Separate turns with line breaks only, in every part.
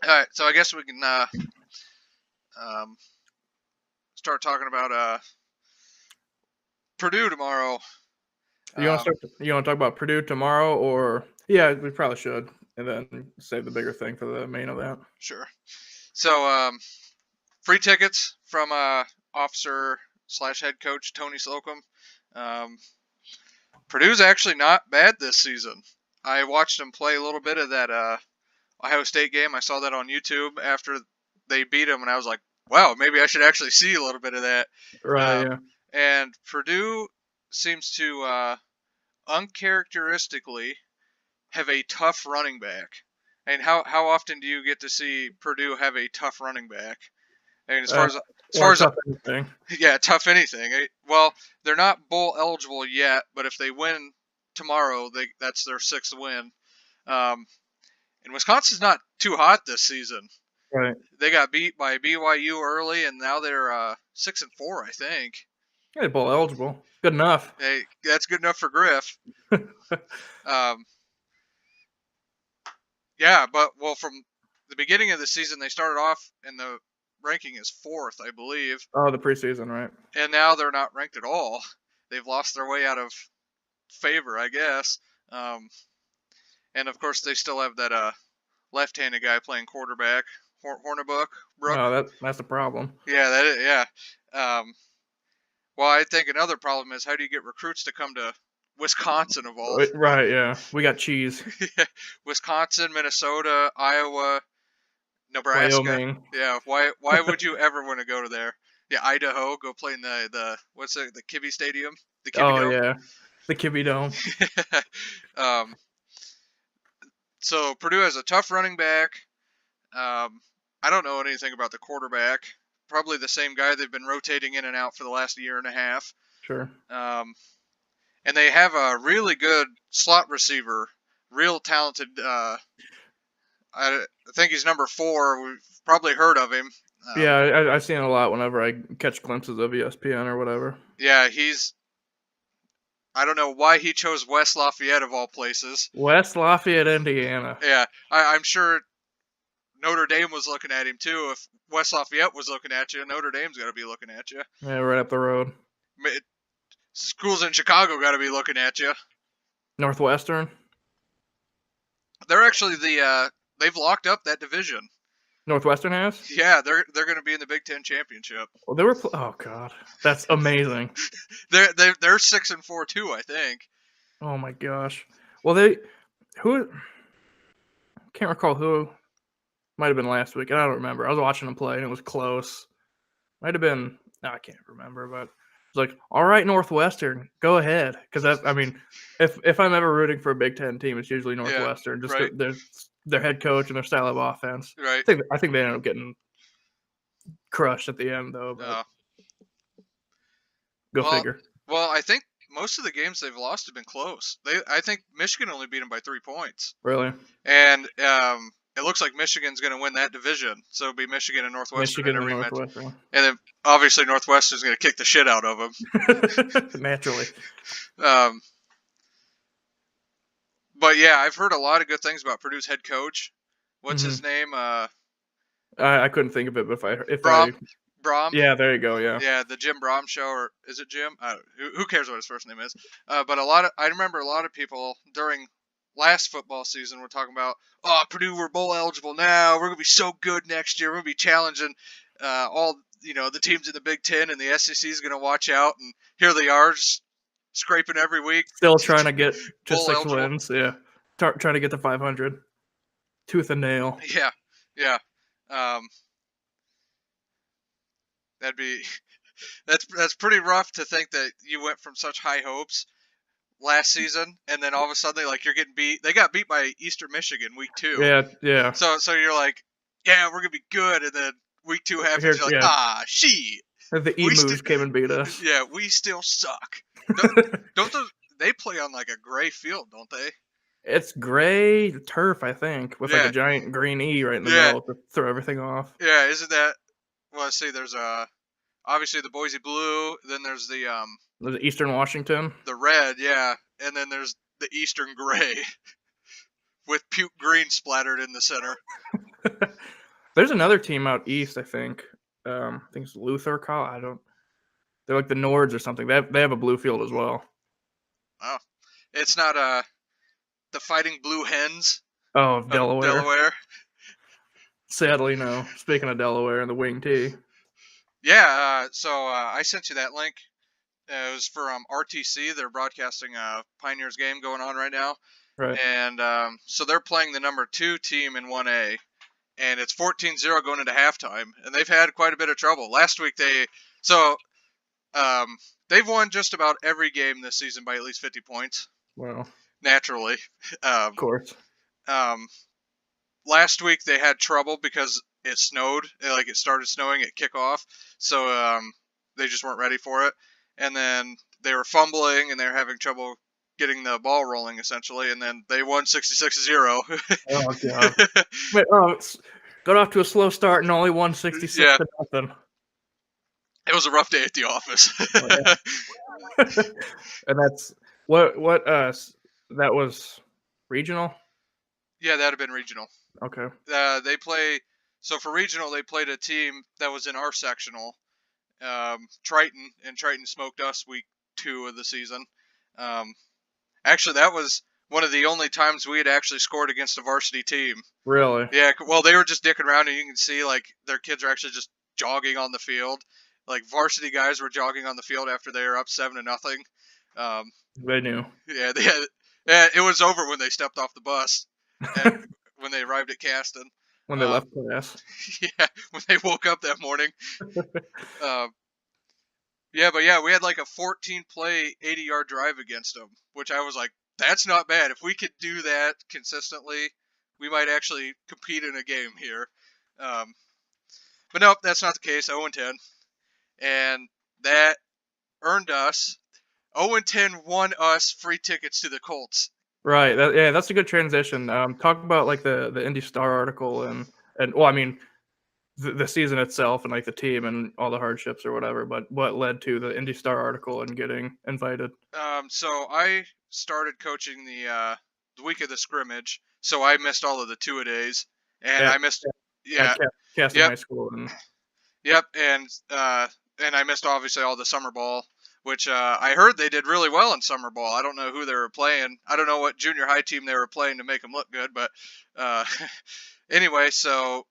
All right, so I guess we can um, start talking about Purdue tomorrow.
You want to
Um,
start? You want to talk about Purdue tomorrow, or yeah, we probably should, and then save the bigger thing for the main event.
sure. So free tickets from officer slash head coach Tony Slocum. Um, Purdue's actually not bad this season. I watched them play a little bit of that Ohio State game. I saw that on YouTube after they beat them, and I was like, wow, maybe I should actually see a little bit of that.
Right?
Um,
Yeah.
and Purdue seems to uncharacteristically have a tough running back. And how often do you get to see Purdue have a tough running back? I mean,
Uh,
as
or
far
a
as
tough anything.
yeah, tough anything. Well, they're not bowl eligible yet, but if they win tomorrow, that's their sixth win. Um, and Wisconsin's not too hot this season.
Right.
They got beat by BYU early, and now they're 6-4, I think.
Yeah, bowl eligible. Good enough.
Hey, that's good enough for Griff. Um, yeah, but well, from the beginning of the season, they started off in the ranking as fourth, I believe,
Oh, the preseason, right?
and now they're not ranked at all. They've lost their way out of favor, I guess. Um, and of course, they still have that left-handed guy playing quarterback, Hornibrook.
No, that's the problem.
Yeah, yeah. Well, I think another problem is how do you get recruits to come to Wisconsin of all?
Right? Yeah, we got cheese.
Wisconsin, Minnesota, Iowa, Nebraska.
Wyoming.
Yeah, why would you ever want to go to there? Yeah, Idaho, go play in the what's it, the Kibby Stadium, the Kibby
Oh
Dome.
yeah, the Kibby Dome.
um, so Purdue has a tough running back. I don't know anything about the quarterback. Probably the same guy they've been rotating in and out for the last year and a half.
Sure.
And they have a really good slot receiver, real talented. I think he's number 4. We've probably heard of him.
Yeah, I see it a lot whenever I catch glimpses of ESPN or whatever.
Yeah, he's. I don't know why he chose West Lafayette of all places.
West Lafayette, Indiana.
Yeah, I'm sure Notre Dame was looking at him too. If West Lafayette was looking at you, Notre Dame's got to be looking at you.
Yeah, right up the road.
Schools in Chicago got to be looking at you.
Northwestern.
They're actually they've locked up that division.
Northwestern has?
Yeah, they're going to be in the Big Ten championship.
Well, they were. Oh god, that's amazing.
they're 6-4 too, I think.
Oh my gosh. Well, who can't recall who might have been last week. I don't remember. I was watching them play and it was close. Might have been. No, I can't remember, but it's like, all right, Northwestern, go ahead, because I mean, if I'm ever rooting for a Big Ten team, it's usually Northwestern.
Yeah,
just
right.
their head coach and their style of offense.
Right.
I think they ended up getting crushed at the end, though. But go figure.
Well, I think most of the games they've lost have been close. I think Michigan only beat them by 3 points.
Really?
And it looks like Michigan's going to win that division. So it'll be Michigan and Northwestern in a rematch. And then obviously Northwestern's going to kick the shit out of them.
Naturally.
But yeah, I've heard a lot of good things about Purdue's head coach. What's his name?
I couldn't think of it, but if
Brom.
Yeah, there you go. Yeah.
Yeah, the Jim Brom show, or is it Jim? Who cares what his first name is? But I remember a lot of people during last football season were talking about, oh, Purdue, we're bowl eligible now. We're gonna be so good next year. We're gonna be challenging all the teams in the Big Ten, and the SEC is gonna watch out. And here they are, just scraping every week.
Still trying to get to 6 wins. Yeah, trying to get to 500, tooth and nail.
Yeah. That's pretty rough to think that you went from such high hopes last season, and then all of a sudden, like, you're getting beat. They got beat by Eastern Michigan week 2.
Yeah.
So you're like, yeah, we're gonna be good, and then week 2 happens. You're like, shit.
The Emus came and beat us.
Yeah, we still suck. Don't they play on like a gray field? Don't they?
It's gray turf, I think, with like a giant green E right in the middle to throw everything off.
Yeah, isn't that? Well, let's see. There's obviously the Boise blue. Then there's the
Eastern Washington.
The red, yeah, and then there's the Eastern gray with puke green splattered in the center.
There's another team out east, I think. I think it's Luther College. I don't. They're like the Nords or something. They have a blue field as well.
Oh, it's not the Fighting Blue Hens
Oh,
of
Delaware.
Delaware.
Sadly, no. Speaking of Delaware and the wing T.
Yeah, so I sent you that link. It was for RTC. They're broadcasting a Pioneers game going on right now.
Right.
And so they're playing the number 2 team in 1A. And it's 14-0 going into halftime. And they've had quite a bit of trouble. Last week they've won just about every game this season by at least 50 points.
Wow.
Naturally.
Of course.
Last week they had trouble because it snowed. Like it started snowing at kickoff. So they just weren't ready for it. And then they were fumbling and they were having trouble getting the ball rolling essentially. And then they won 66-0.
Oh god. Wait, got off to a slow start and only won 66 to nothing.
It was a rough day at the office.
And that's what that was regional?
Yeah, that'd have been regional.
Okay.
They play. So for regional, they played a team that was in our sectional, Triton, and Triton smoked us week 2 of the season. Actually, that was one of the only times we had actually scored against a varsity team.
Really?
Yeah. Well, they were just dicking around, and you can see like their kids are actually just jogging on the field. Like varsity guys were jogging on the field after they were up 7-0.
They knew.
Yeah, they had. Yeah, it was over when they stepped off the bus. And when they arrived at Caston.
When they left class.
Yeah, when they woke up that morning. Yeah, we had like a 14-play, 80-yard drive against them, which I was like, that's not bad. If we could do that consistently, we might actually compete in a game here. But nope, that's not the case. 0-10. And that earned us, 0-10 won us free tickets to the Colts.
Right. That's a good transition. Talk about like the Indy Star article and well, I mean, the season itself and like the team and all the hardships or whatever. But what led to the Indy Star article and getting invited?
So I started coaching the week of the scrimmage, so I missed all of the 2-a-days, and I missed
Casting High School and
and I missed obviously all the summer ball. Which I heard they did really well in summer ball. I don't know who they were playing. I don't know what junior high team they were playing to make them look good. But anyway, so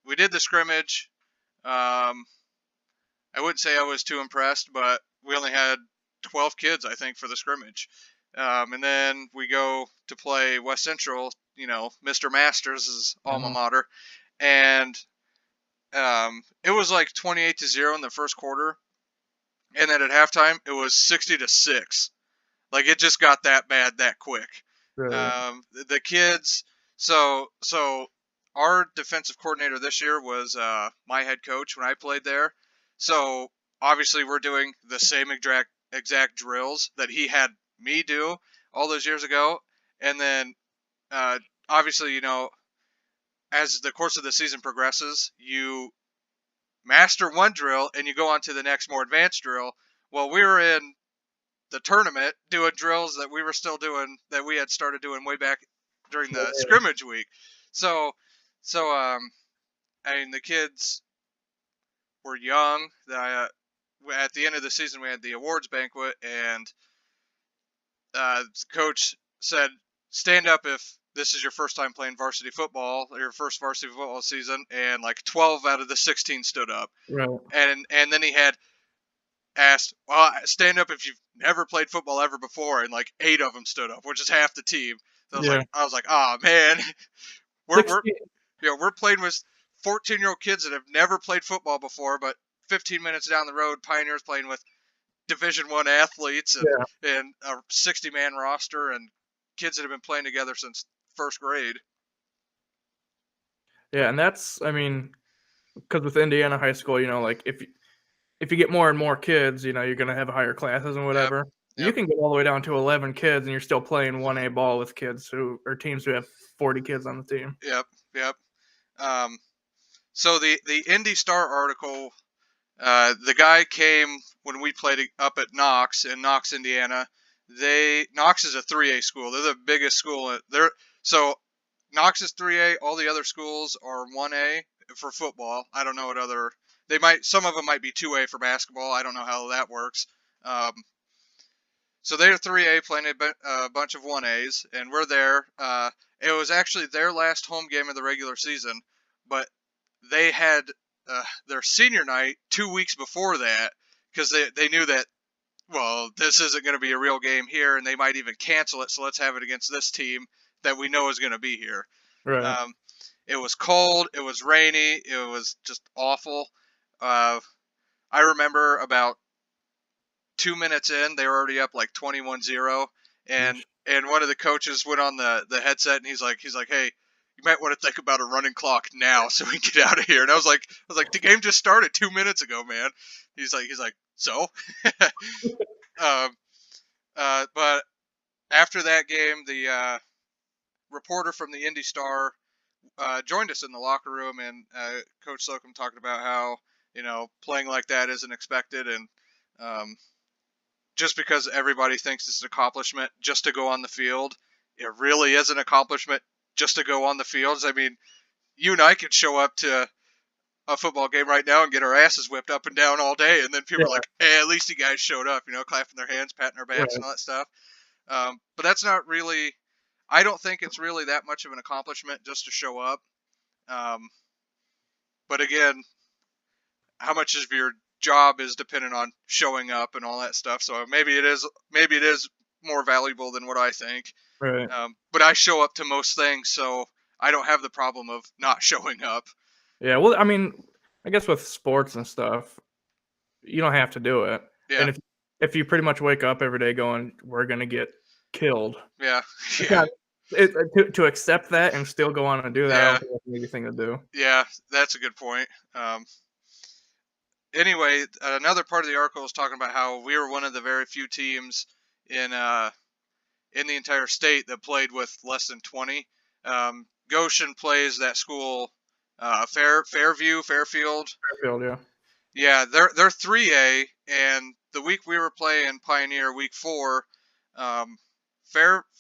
we did the scrimmage. I wouldn't say I was too impressed, but we only had 12 kids, I think, for the scrimmage. And then we go to play West Central, Mr. Masters' alma mater. And it was like 28-0 in the first quarter. And then at halftime, it was 60-6. Like it just got that bad that quick.
really?
The kids. So our defensive coordinator this year was my head coach when I played there. So obviously we're doing the same exact drills that he had me do all those years ago. And then obviously as the course of the season progresses, you master one drill and you go on to the next more advanced drill. Well, we were in the tournament doing drills that we were still doing, that we had started doing way back during the scrimmage week. So I mean, the kids were young. At the end of the season, we had the awards banquet, and coach said, stand up if this is your first time playing varsity football, or your first varsity football season, and like 12 out of the 16 stood up.
Right.
And then he had asked, well, stand up if you've never played football ever before, and like 8 of them stood up, which is half the team. So I was like, oh man, we're playing with 14-year-old kids that have never played football before, but 15 minutes down the road, Pioneers playing with Division I athletes and a 60-man roster and kids that have been playing together since first grade.
Yeah, and that's, I mean, because with Indiana high school, like if you get more and more kids, you're going to have higher classes and whatever. Yep. You can get all the way down to 11 kids, and you're still playing 1A ball with kids or teams who have 40 kids on the team.
Yep. So the Indy Star article, the guy came when we played up at Knox in Knox, Indiana. Knox is a 3A school. They're the biggest school. So Knox is 3A. All the other schools are 1A for football. I don't know what other some of them might be 2A for basketball. I don't know how that works. So they're 3A playing a bunch of 1As, and we're there. It was actually their last home game of the regular season, but they had their senior night 2 weeks before that because they knew that, well, this isn't going to be a real game here, and they might even cancel it, so let's have it against this team that we know is going to be here.
Right.
It was cold. It was rainy. It was just awful. I remember about 2 minutes in, they were already up like 21-0, and one of the coaches went on the headset and he's like, hey, you might want to think about a running clock now so we can get out of here. And I was like, the game just started 2 minutes ago, man. He's like, so. But after that game, the reporter from the Indy Star joined us in the locker room, and Coach Slocum talked about how, playing like that isn't expected, and just because everybody thinks it's an accomplishment just to go on the field, it really is an accomplishment just to go on the fields. I mean, you and I could show up to a football game right now and get our asses whipped up and down all day, and then people are like, hey, at least you guys showed up, clapping their hands, patting their backs, and all that stuff. But that's not really, I don't think it's really that much of an accomplishment just to show up. But again, how much of your job is dependent on showing up and all that stuff. So maybe it is more valuable than what I think.
Right.
But I show up to most things, so I don't have the problem of not showing up.
Yeah, well, I mean, I guess with sports and stuff, you don't have to do it.
Yeah.
And if you pretty much wake up every day going, we're going to get killed.
Yeah.
To accept that and still go on and do that, I don't think that's an easy thing to do.
Yeah, that's a good point. Anyway, another part of the article was talking about how we were one of the very few teams in the entire state that played with less than 20. Goshen plays that school, Fairfield.
Fairfield, yeah.
Yeah, they're 3A, and the week we were playing Pioneer, week 4,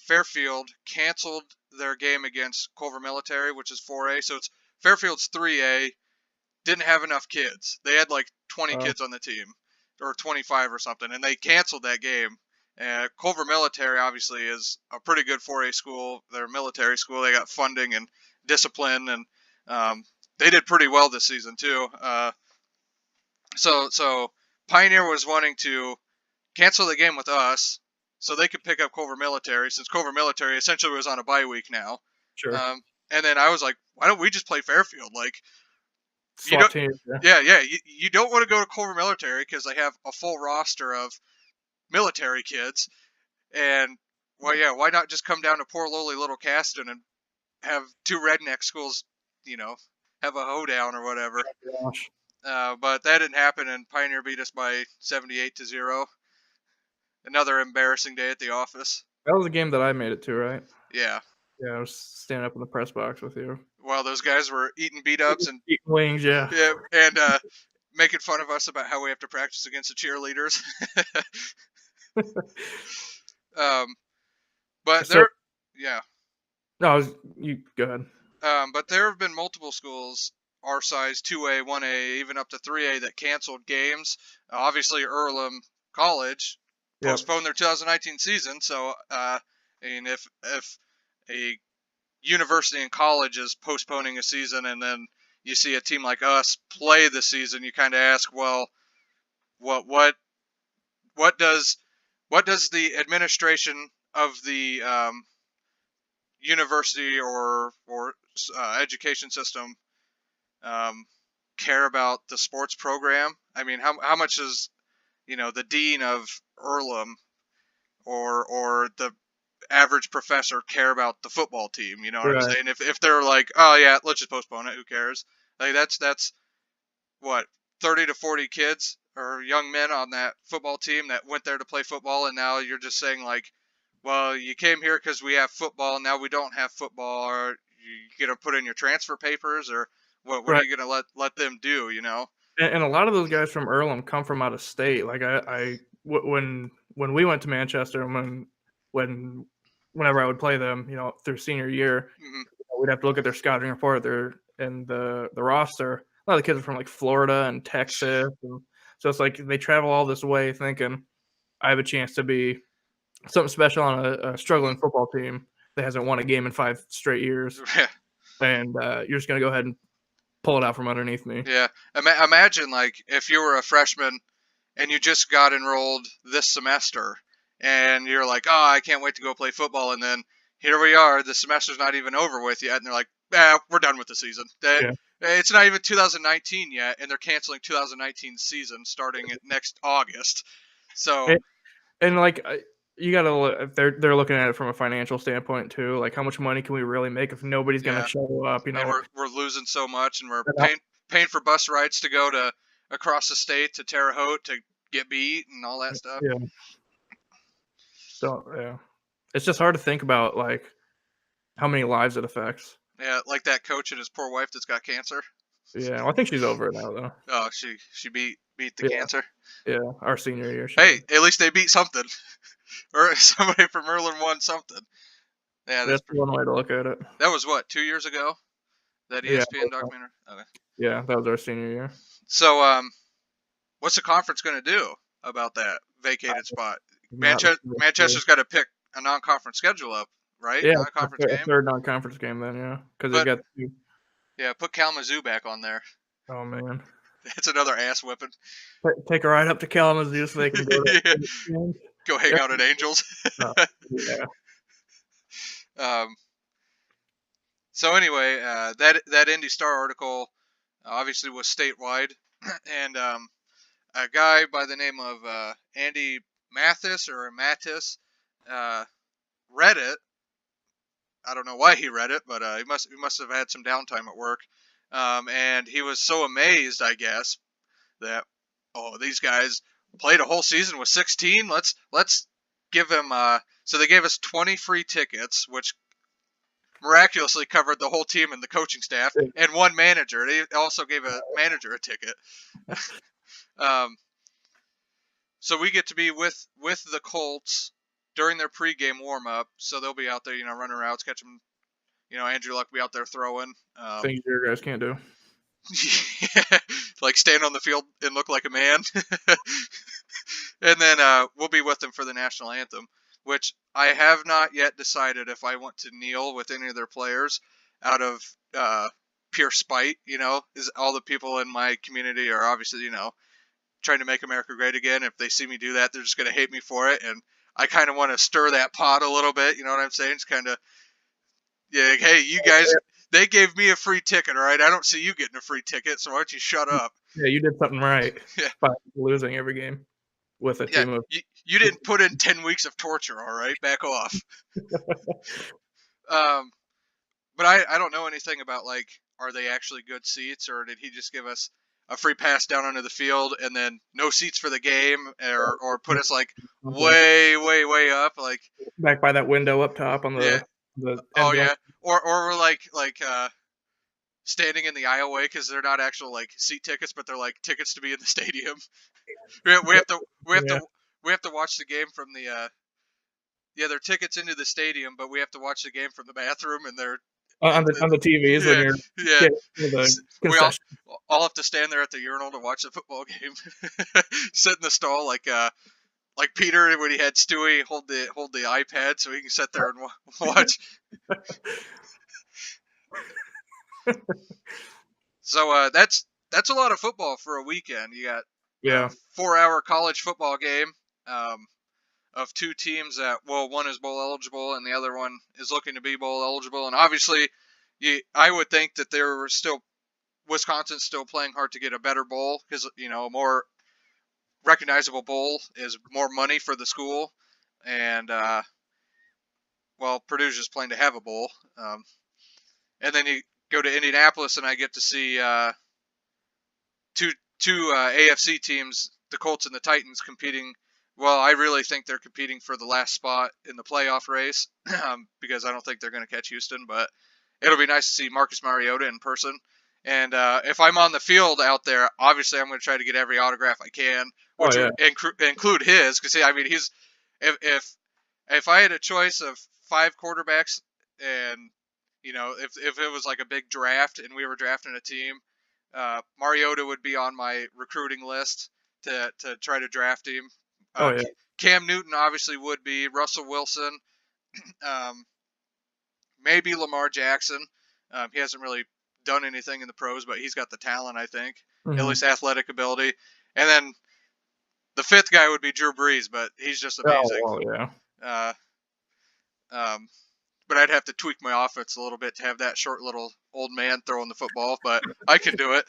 Fairfield canceled their game against Culver Military, which is 4A. So it's Fairfield's 3A. Didn't have enough kids. They had like 20 kids on the team, or 25 or something, and they canceled that game. Culver Military obviously is a pretty good 4A school. They're a military school. They got funding and discipline, and they did pretty well this season too. So Pioneer was wanting to cancel the game with us so they could pick up Culver Military, since Culver Military essentially was on a bye week now.
Sure.
And then I was like, why don't we just play Fairfield? Like, you don't want to go to Culver Military because they have a full roster of military kids, and why not just come down to poor lowly little Caston and have two redneck schools, have a hoedown or whatever.
Oh, gosh.
But that didn't happen, and Pioneer beat us by 78-0. Another embarrassing day at the office.
That was a game that I made it to, right?
Yeah.
Yeah, I was standing up in the press box with you.
While those guys were eating beat-ups and
eating wings, yeah.
Yeah, and making fun of us about how we have to practice against the cheerleaders. But
No, you go ahead.
But there have been multiple schools our size, 2A, 1A, even up to 3A, that canceled games. Obviously, Earlham College postponed their 2019 season. So, if a university and college is postponing a season, and then you see a team like us play the season, you kind of ask, well, what does the administration of the university or education system care about the sports program? I mean, how much does the dean of Earlham or the average professor care about the football team? You know what I'm saying? If they're like, oh yeah, let's just postpone it, who cares? Like that's what, 30 to 40 kids or young men on that football team that went there to play football, and now you're just saying like, well, you came here because we have football, and now we don't have football, or you gonna put in your transfer papers, or what are you gonna let them do?
And a lot of those guys from Earlham come from out of state. Like when we went to Manchester, and whenever I would play them, through senior year, we'd have to look at their scouting report, and the roster. A lot of the kids are from like Florida and Texas, and so it's like they travel all this way thinking I have a chance to be something special on a struggling football team that hasn't won a game in 5 straight years, and you're just gonna go ahead and pull it out from underneath me.
Yeah. Imagine like if you were a freshman and you just got enrolled this semester and you're like, oh, I can't wait to go play football. And then here we are, the semester's not even over with yet. And they're like, we're done with the season.
Yeah.
It's not even 2019 yet. And they're canceling 2019 season starting next August. So,
and like, you got to look, they're looking at it from a financial standpoint too. Like, how much money can we really make if nobody's going to show up? You know,
and we're losing so much, and we're paying for bus rides to go to across the state to Terre Haute to get beat and all that stuff.
Yeah. So yeah, it's just hard to think about like how many lives it affects.
Yeah, like that coach and his poor wife that's got cancer.
Yeah, well, I think she's over it now though.
Oh, she beat the cancer.
Yeah, our senior year.
Hey, at least they beat something, or somebody from Merlin won something. Yeah,
that's one way to look at it.
That was what, 2 years ago? That ESPN documentary. Okay.
Yeah, that was our senior year.
So, what's the conference going to do about that vacated spot? Manchester's got to pick a non-conference schedule up, right?
Yeah,
non-conference game.
Third non-conference game then, yeah, because they got.
Yeah, put Kalamazoo back on there.
Oh man,
it's another ass whipping.
Take a ride up to Kalamazoo so they can go.
Go hang out at Angels.
Yeah.
So anyway, that Indy Star article obviously was statewide, and a guy by the name of Andy Mathis read it. I don't know why he read it, but he must have had some downtime at work, and he was so amazed, I guess, that these guys played a whole season with 16. Let's give them. So they gave us 20 free tickets, which miraculously covered the whole team and the coaching staff, and one manager. They also gave a manager a ticket. So we get to be with the Colts during their pregame warm-up, so they'll be out there, running routes, catching, Andrew Luck will be out there throwing.
Things your guys can't do.
Like stand on the field and look like a man. And then we'll be with them for the national anthem, which I have not yet decided if I want to kneel with any of their players out of pure spite, is all the people in my community are obviously, trying to make America great again. If they see me do that, they're just going to hate me for it. And I kind of want to stir that pot a little bit. You know what I'm saying? It's kind of, like, hey, you guys, they gave me a free ticket, all right? I don't see you getting a free ticket, so why don't you shut up?
Yeah, you did something right by losing every game with a team of...
You didn't put in 10 weeks of torture, all right? Back off. But I don't know anything about, like, are they actually good seats, or did he just give us a free pass down onto the field and then no seats for the game, or put us like way up, like
back by that window up top on the
oh yeah, or we're like standing in the aisleway because they're not actual like seat tickets, but they're like tickets to be in the stadium. we have to watch the game from the they're tickets into the stadium, but we have to watch the game from the bathroom, and they're
on the TVs when you're
we all have to stand there at the urinal to watch the football game. Sit in the stall like Peter when he had Stewie hold the iPad so he can sit there and watch. So that's a lot of football for a weekend. You got a 4-hour college football game of two teams that, one is bowl eligible and the other one is looking to be bowl eligible. And obviously, I would think that Wisconsin's still playing hard to get a better bowl because, a more recognizable bowl is more money for the school. And, Purdue's just playing to have a bowl. And then you go to Indianapolis and I get to see two AFC teams, the Colts and the Titans, competing. Well, I really think they're competing for the last spot in the playoff race because I don't think they're going to catch Houston, but it'll be nice to see Marcus Mariota in person. And if I'm on the field out there, obviously I'm going to try to get every autograph I can, which would include his, because he's if I had a choice of 5 quarterbacks and You know, if it was like a big draft and we were drafting a team, Mariota would be on my recruiting list to try to draft him.
Oh yeah.
Cam Newton obviously would be. Russell Wilson, maybe Lamar Jackson. He hasn't really done anything in the pros, but he's got the talent, I think, at least athletic ability. And then the fifth guy would be Drew Brees, but he's just amazing.
Oh yeah.
But I'd have to tweak my offense a little bit to have that short little old man throwing the football, but I can do it.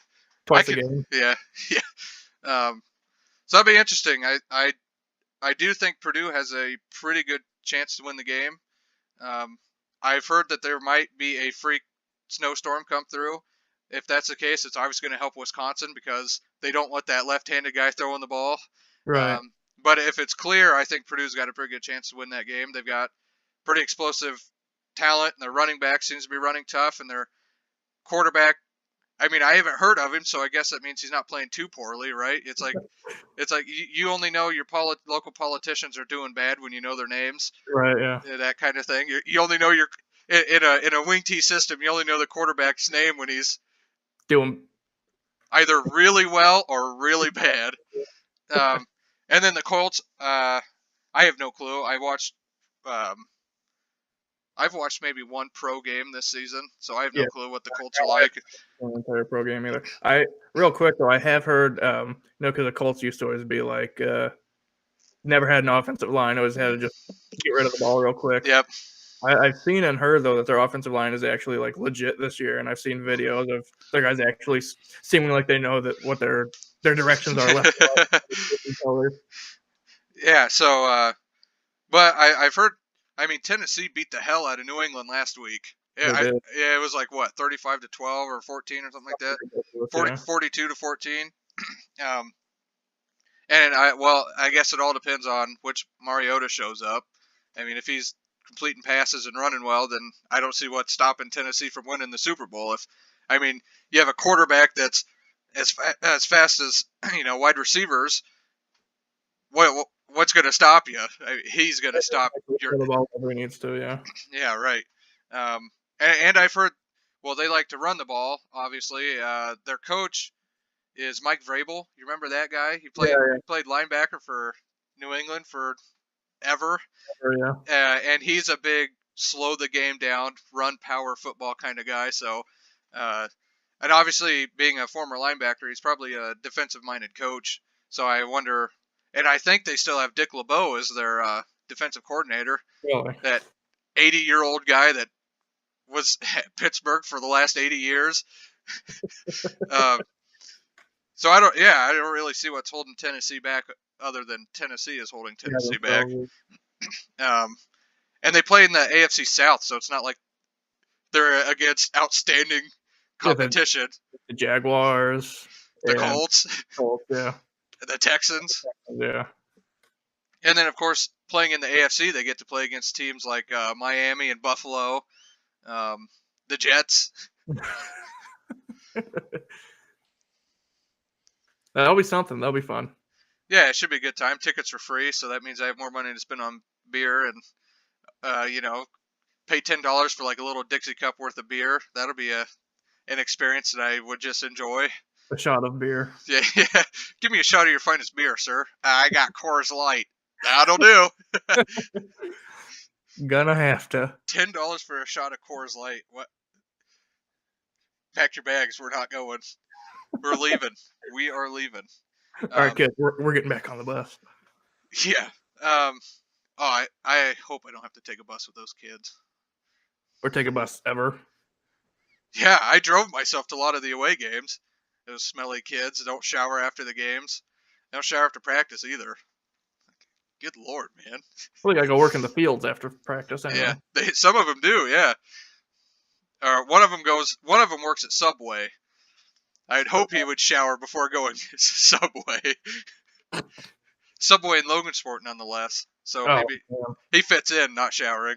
Twice a game.
Yeah, yeah. So that'd be interesting. I do think Purdue has a pretty good chance to win the game. I've heard that there might be a freak snowstorm come through. If that's the case, it's obviously going to help Wisconsin because they don't want that left-handed guy throwing the ball.
Right.
But if it's clear, I think Purdue's got a pretty good chance to win that game. They've got pretty explosive talent, and their running back seems to be running tough, and their quarterback, I mean, I haven't heard of him, so I guess that means he's not playing too poorly, right? It's like you only know your local politicians are doing bad when you know their names,
right? Yeah,
that kind of thing. You only know your in a wing T system. You only know the quarterback's name when he's
doing
either really well or really bad. And then the Colts, I have no clue. I've watched maybe one pro game this season, so I have no clue what the Colts are like.
An entire pro game either. Real quick though, I have heard, because the Colts used to always be like, never had an offensive line, always had to just get rid of the ball real quick.
Yep.
I've seen and heard though that their offensive line is actually like legit this year, and I've seen videos of their guys actually seeming like they know that what their directions are left.
Yeah. So, but I've heard. I mean, Tennessee beat the hell out of New England last week. Yeah, it was like what, 35-12 or 14 or something like that. 42-14. And I guess it all depends on which Mariota shows up. I mean, if he's completing passes and running well, then I don't see what's stopping Tennessee from winning the Super Bowl. You have a quarterback that's as fast as wide receivers. What's going to stop you? He's going to stop
your the ball whenever he needs to. Yeah.
Yeah. Right. And I've heard, they like to run the ball. Obviously, their coach is Mike Vrabel. You remember that guy? He played linebacker for New England forever.
Yeah.
And he's a big slow the game down, run power football kind of guy. So, and obviously being a former linebacker, he's probably a defensive minded coach. So I wonder. And I think they still have Dick LeBeau as their defensive coordinator.
Really?
That 80-year-old guy that was at Pittsburgh for the last 80 years. So I don't really see what's holding Tennessee back other than Tennessee is holding Tennessee back. And they play in the AFC South, so it's not like they're against outstanding competition.
The Jaguars.
The Colts.
Yeah.
The Texans.
Yeah.
And then, of course, playing in the AFC, they get to play against teams like Miami and Buffalo, the Jets.
That'll be something. That'll be fun.
Yeah, it should be a good time. Tickets are free, so that means I have more money to spend on beer and, pay $10 for like a little Dixie cup worth of beer. That'll be an experience that I would just enjoy.
A shot of beer.
Yeah. Give me a shot of your finest beer, sir. I got Coors Light. That'll do.
Gonna have to.
$10 for a shot of Coors Light. What? Pack your bags. We're not going. We're leaving. We are leaving.
All right, kids. We're getting back on the bus.
Yeah. I hope I don't have to take a bus with those kids.
Or take a bus ever.
Yeah, I drove myself to a lot of the away games. Those smelly kids that don't shower after the games. They don't shower after practice either. Good Lord, man.
Well, you gotta go work in the fields after practice anyway.
Yeah, some of them do, yeah. One of them works at Subway. I'd hope he would shower before going to Subway. Subway and Logansport, nonetheless. So maybe he fits in not showering.